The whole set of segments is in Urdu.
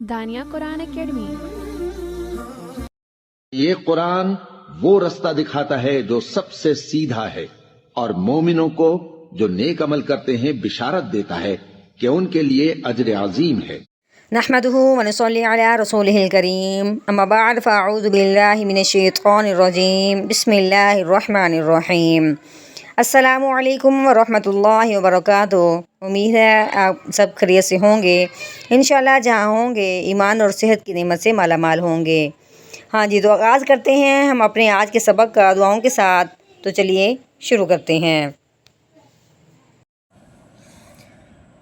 دانیہ قرآن اکیڈمی۔ یہ قرآن وہ رستہ دکھاتا ہے جو سب سے سیدھا ہے، اور مومنوں کو جو نیک عمل کرتے ہیں بشارت دیتا ہے کہ ان کے لیے اجر عظیم ہے۔ نحمده ونصلي على رسوله الكريم اما بعد فاعوذ بالله من الشیطان الرجیم بسم اللہ الرحمن الرحیم۔ السلام علیکم ورحمۃ اللہ وبرکاتہ۔ امید ہے آپ سب خیریت سے ہوں گے، انشاءاللہ جہاں ہوں گے ایمان اور صحت کی نعمت سے مالا مال ہوں گے۔ ہاں جی، تو آغاز کرتے ہیں ہم اپنے آج کے سبق کا دعاؤں کے ساتھ۔ تو چلیے شروع کرتے ہیں۔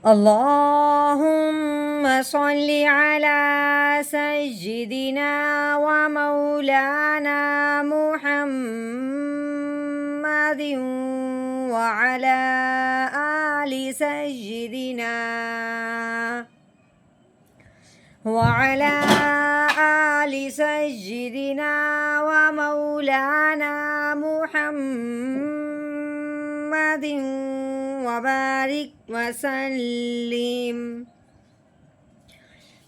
اللہم صل علی سیدنا و مولانا محمد وعلی آل سیدنا وعلی آل سیدنا و مولانا محمد وبارک وسلم۔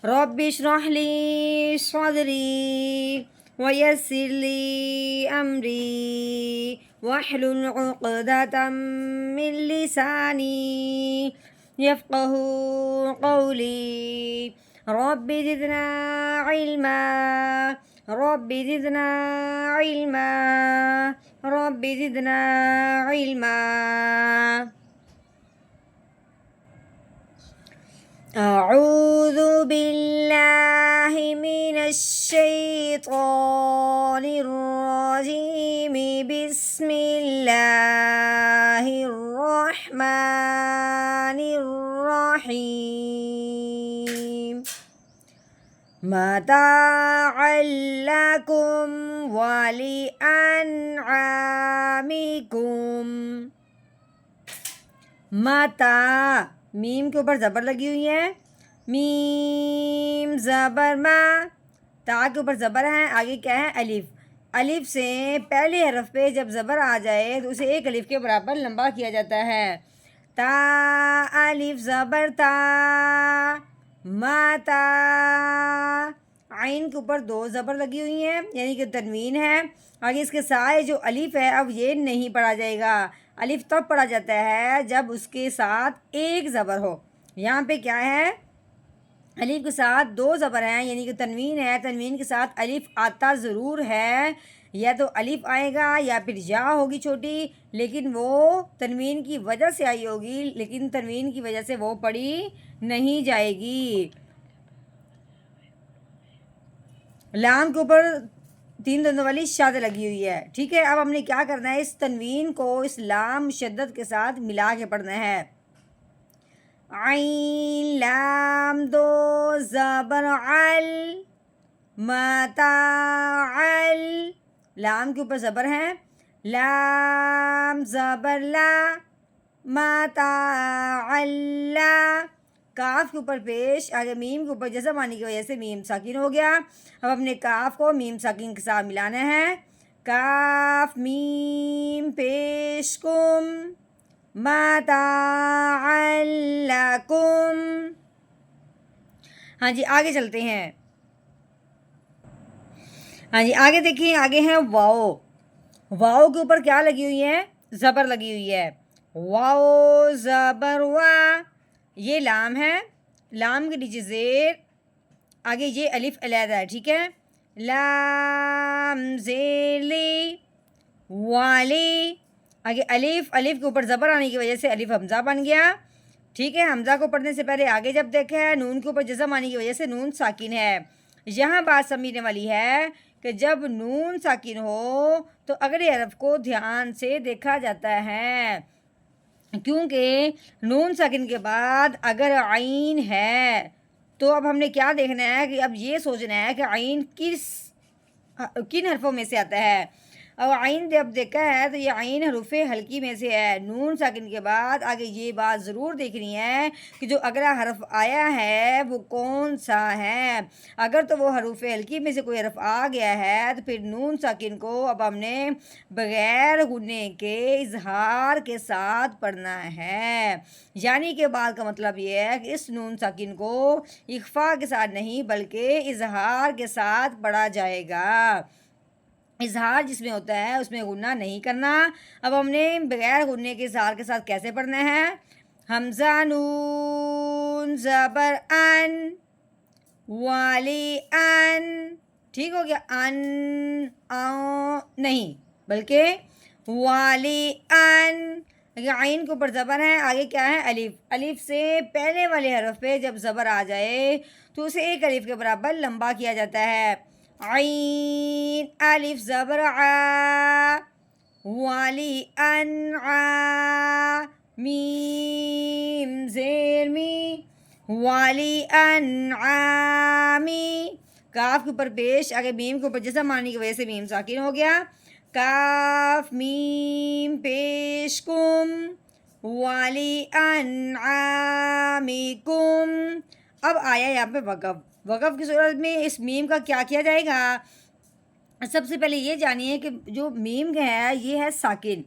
رب اشرح لی صدری ویسر لی امری واحلل عقدۃ من لسانی یفقہوا قولی۔ رب زدنا علما رب زدنا علما رب زدنا علما۔ اعوذ باللہ من الشیطان الرجیم بسم اللہ الرحمن الرحیم۔ متاعا لکم ولانعامکم۔ متاع، میم کے اوپر زبر لگی ہوئی ہے، میم زبر ما، تا کے اوپر زبر ہے، آگے کیا ہے الف۔ الف سے پہلے حرف پہ جب زبر آ جائے تو اسے ایک الف کے برابر لمبا کیا جاتا ہے۔ تا الف زبر تا، ماتا۔ عین کے اوپر دو زبر لگی ہوئی ہیں یعنی کہ تنوین ہے، آگے اس کے سائے جو الف ہے اب یہ نہیں پڑھا جائے گا۔ الف تب پڑھا جاتا ہے جب اس کے ساتھ ایک زبر ہو۔ یہاں پہ کیا ہے، الف کے ساتھ دو زبر ہیں یعنی کہ تنوین ہے، تنوین کے ساتھ الف آتا ضرور ہے، یا تو الف آئے گا یا پھر یا ہوگی چھوٹی، لیکن وہ تنوین کی وجہ سے آئی ہوگی، لیکن تنوین کی وجہ سے وہ پڑھی نہیں جائے گی۔ لام کے اوپر تین دندوں والی شاد لگی ہوئی ہے، ٹھیک ہے۔ اب ہم نے کیا کرنا ہے، اس تنوین کو اس لام شدت کے ساتھ ملا کے پڑھنا ہے۔ عین لام دو زبر عل، متاعل، لام کے اوپر زبر ہے، لام زبر لا، متاعل لا۔ کاف کے اوپر پیش، آگے میم کے اوپر جزم آنے کی وجہ سے میم ساکن ہو گیا۔ اب اپنے کاف کو میم ساکن کے ساتھ ملانا ہے۔ کاف میم پیش کم، متاعا لکم۔ ہاں جی آگے چلتے ہیں۔ ہاں جی آگے دیکھیں، آگے ہیں واؤ۔ واؤ کے اوپر کیا لگی ہوئی ہے، زبر لگی ہوئی ہے۔ واؤ زبر وا، یہ لام ہے، لام کے نیچے زیر، آگے یہ الف علیحدہ ہے، ٹھیک ہے۔ لام زیر لی، والی، آگے الف، الف کے اوپر زبر آنے کی وجہ سے الف حمزہ بن گیا، ٹھیک ہے۔ حمزہ کو پڑھنے سے پہلے آگے جب دیکھا ہے نون کے اوپر جزم آنے کی وجہ سے نون ساکن ہے۔ یہاں بات سمجھنے والی ہے کہ جب نون ساکن ہو تو اگلے حرف کو دھیان سے دیکھا جاتا ہے، کیونکہ نون ساکن کے بعد اگر عین ہے تو اب ہم نے کیا دیکھنا ہے کہ اب یہ سوچنا ہے کہ عین کن حرفوں میں سے آتا ہے۔ اور عین جب دیکھا ہے تو یہ عین حروف ہلکی میں سے ہے. نون ساکن کے بعد آگے یہ بات ضرور دیکھنی ہے کہ جو اگلا حرف آیا ہے وہ کون سا ہے. اگر تو وہ حروف ہلکی میں سے کوئی حرف آ گیا ہے تو پھر نون ساکن کو اب ہم نے بغیر غننے کے اظہار کے ساتھ پڑھنا ہے. یعنی کہ بات کا مطلب یہ ہے کہ اس نون ساکن کو اخفا کے ساتھ نہیں بلکہ اظہار کے ساتھ پڑھا جائے گا. اظہار جس میں ہوتا ہے اس میں غنہ نہیں کرنا. اب ہم نے بغیر غننے کے اظہار کے ساتھ کیسے پڑھنا ہے؟ حمزہ نون زبر ان والی ان. ٹھیک ہو گیا؟ ان نہیں بلکہ والی ان. عین کے اوپر زبر ہے, آگے کیا ہے؟ الف. الف سے پہلے والے حرف پہ جب زبر آ جائے تو اسے ایک الف کے برابر لمبا کیا جاتا ہے. عین الف زبر آ والی ان آ میم زیر می والی ان آمی. کاف کے اوپر پیش, آگے میم کے اوپر جیسا معنی کی وجہ سے میم ساکن ہو گیا. کاف میم پیش کم والی انعامکم. اب آیا یہاں پہ وقف. وقف کی صورت میں اس میم کا کیا کیا جائے گا؟ سب سے پہلے یہ جانیے کہ جو میم ہے یہ ہے ساکن.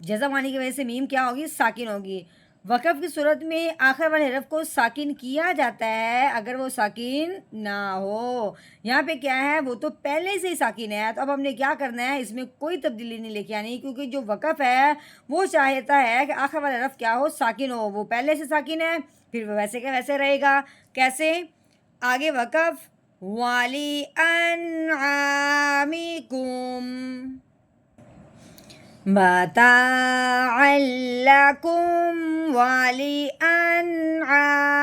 جزا معنی کی وجہ سے میم کیا ہوگی؟ ساکن ہوگی. وقف کی صورت میں آخر والے حرف کو ساکن کیا جاتا ہے اگر وہ ساکن نہ ہو. یہاں پہ کیا ہے؟ وہ تو پہلے سے ہی ساکن ہے. تو اب ہم نے کیا کرنا ہے؟ اس میں کوئی تبدیلی نہیں لے کے آنی, کیونکہ جو وقف ہے وہ چاہتا ہے کہ آخر والا حرف کیا ہو؟ ساکن ہو. وہ پہلے سے ساکن ہے, پھر وہ ویسے کا ویسے رہے گا. کیسے؟ آگے وقف والی انعامکم متاعا لکم والی انعامکم.